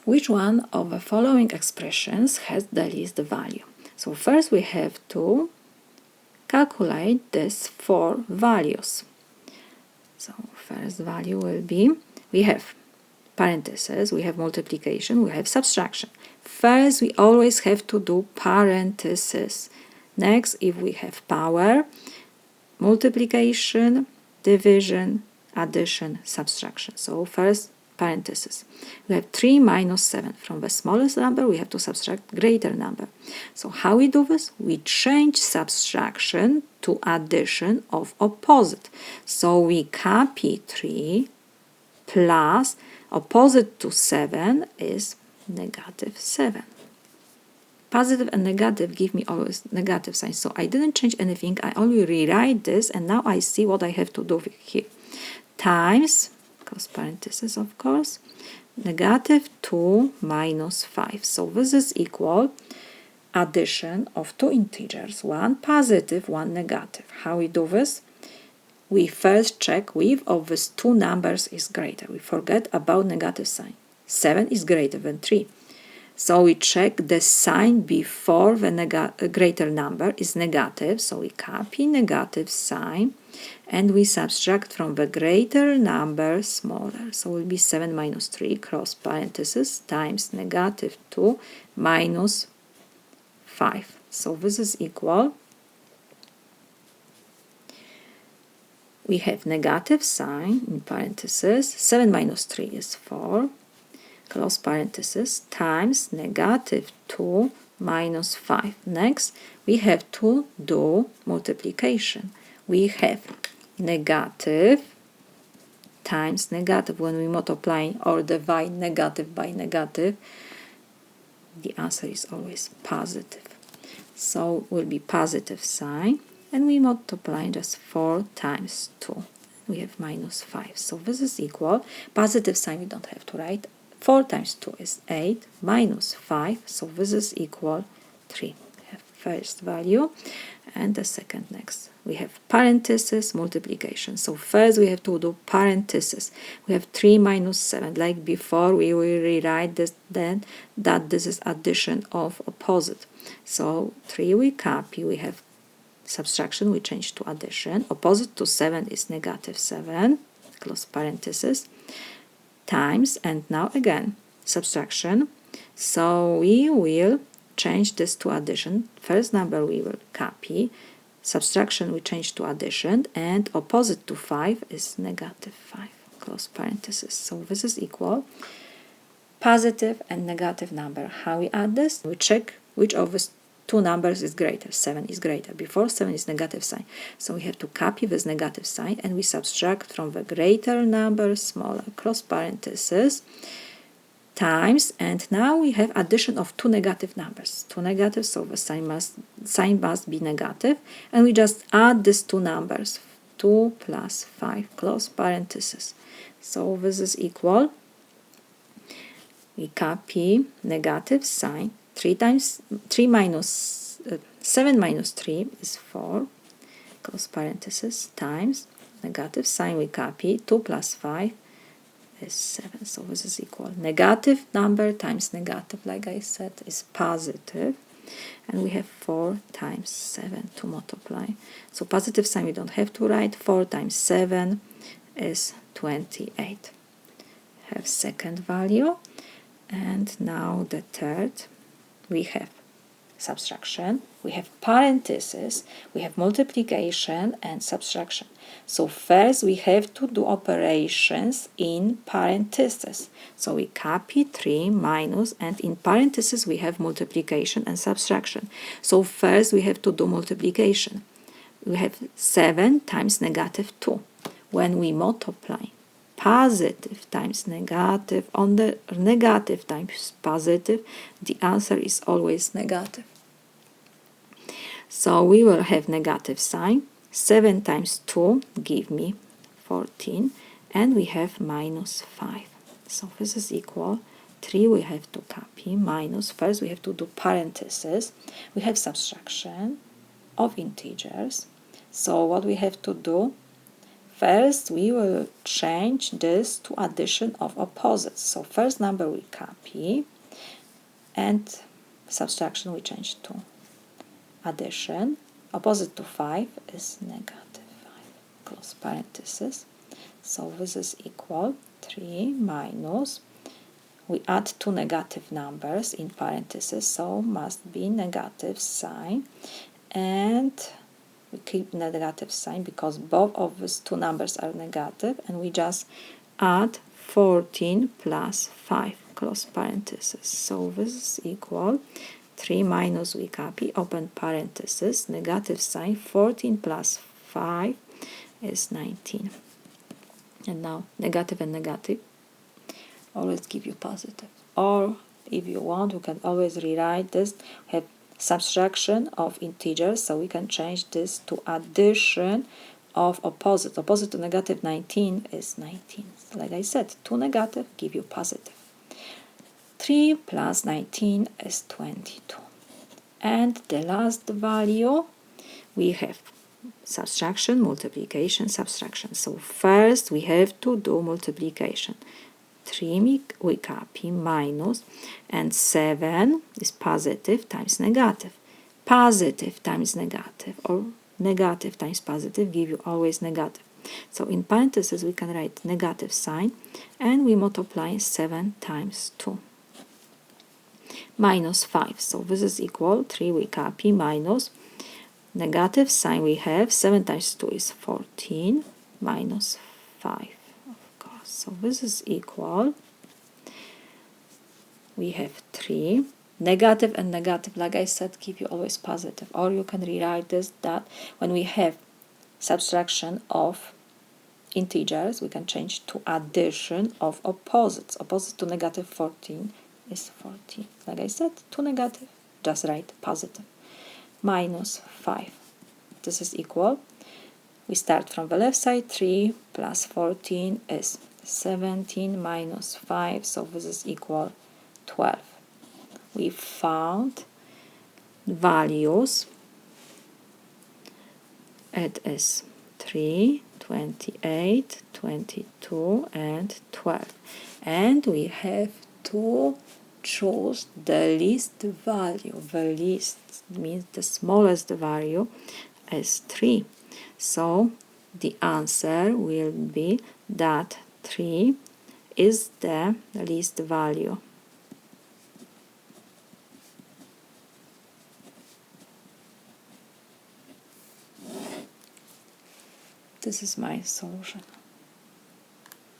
which one of the following expressions has the least value? So first we have to calculate these four values. So first value will be, we have parentheses, we have multiplication, we have subtraction. First we always have to do parentheses. Next, if we have power, multiplication, division, addition, subtraction. So first parentheses. We have 3 minus 7. From the smallest number we have to subtract greater number. So how we do this? We change subtraction to addition of opposite. So we copy 3 plus opposite to 7 is negative 7. Positive and negative give me always negative sign. So I didn't change anything. I only rewrite this and now I see what I have to do here. Times, close parenthesis of course, negative 2 minus 5. So this is equal addition of two integers, one positive, one negative. How we do this? We first check which of these two numbers is greater. We forget about negative sign. 7 is greater than 3. So we check the sign before the greater number is negative. So we copy negative sign and we subtract from the greater number smaller. So it will be 7 minus 3 cross parenthesis times negative 2 minus 5. So this is equal. We have negative sign in parentheses. 7 minus 3 is 4. Close parenthesis times negative 2 minus 5. Next, we have to do multiplication. We have negative times negative. When we multiply or divide negative by negative, the answer is always positive. So will be positive sign, and we multiply just 4 times 2. We have minus 5. So this is equal. Positive sign we don't have to write. 4 times 2 is 8 minus 5, so this is equal 3. We have first value and the second next. We have parenthesis, multiplication. So first we have to do parenthesis. We have 3 minus 7. Like before, we will rewrite this then that this is addition of opposite. So 3 we copy, we have subtraction, we change to addition. Opposite to 7 is negative 7, close parenthesis, times, and now again subtraction. So we will change this to addition. First number we will copy, subtraction we change to addition, and opposite to 5 is negative 5, close parenthesis. So this is equal positive and negative number. How we add this? We check which of the two numbers is greater. 7 is greater. Before 7 is negative sign. So we have to copy this negative sign and we subtract from the greater number smaller, cross parenthesis, times, and now we have addition of two negative numbers. Two negative, so the sign must be negative, and we just add these two numbers. 2 plus 5, close parenthesis. So this is equal. We copy negative sign. 7 minus 3 is 4, close parenthesis, times negative sign we copy, 2 plus 5 is 7. So this is equal. Negative number times negative, like I said, is positive. And we have 4 times 7 to multiply. So positive sign we don't have to write. 4 times 7 is 28. Have second value. And now the third. We have subtraction, we have parentheses, we have multiplication and subtraction. So first we have to do operations in parentheses. So we copy 3 minus, and in parentheses we have multiplication and subtraction. So first we have to do multiplication. We have 7 times negative 2. When we multiply positive times negative on the negative times positive, the answer is always negative. So we will have negative sign. 7 times 2 give me 14, and we have minus 5. So this is equal. 3 we have to copy, minus, first we have to do parentheses. We have subtraction of integers. So what we have to do? First, we will change this to addition of opposites. So first number we copy, and subtraction we change to addition. Opposite to 5 is negative 5, close parenthesis. So this is equal 3 minus, we add two negative numbers in parentheses, so must be negative sign, and we keep negative sign because both of these two numbers are negative, and we just add 14 plus 5, close parenthesis. So this is equal 3 minus, we copy, open parenthesis, negative sign, 14 plus 5 is 19. And now negative and negative always give you positive. Or if you want, you can always rewrite this, have subtraction of integers, so we can change this to addition of opposite. Opposite to negative 19 is 19. Like I said, 2 negative give you positive. 3 plus 19 is 22. And the last value, we have subtraction, multiplication, subtraction. So first we have to do multiplication. 3 we copy, minus, and 7 is positive times negative. Positive times negative, or negative times positive give you always negative. So in parentheses we can write negative sign, and we multiply 7 times 2. Minus 5, so this is equal 3 we copy, minus, negative sign we have, 7 times 2 is 14, minus 5. So this is equal, we have 3, negative and negative, like I said, give you always positive. Or you can rewrite this that when we have subtraction of integers, we can change to addition of opposites. Opposite to negative 14 is 14. Like I said, 2 negative, just write positive. Minus 5. This is equal, we start from the left side, 3 plus 14 is 17 minus 5, so this is equal 12. We found values. It is 3, 28, 22, and 12. And we have to choose the least value. The least means the smallest value is 3. So the answer will be that 3 is the least value. This is my solution.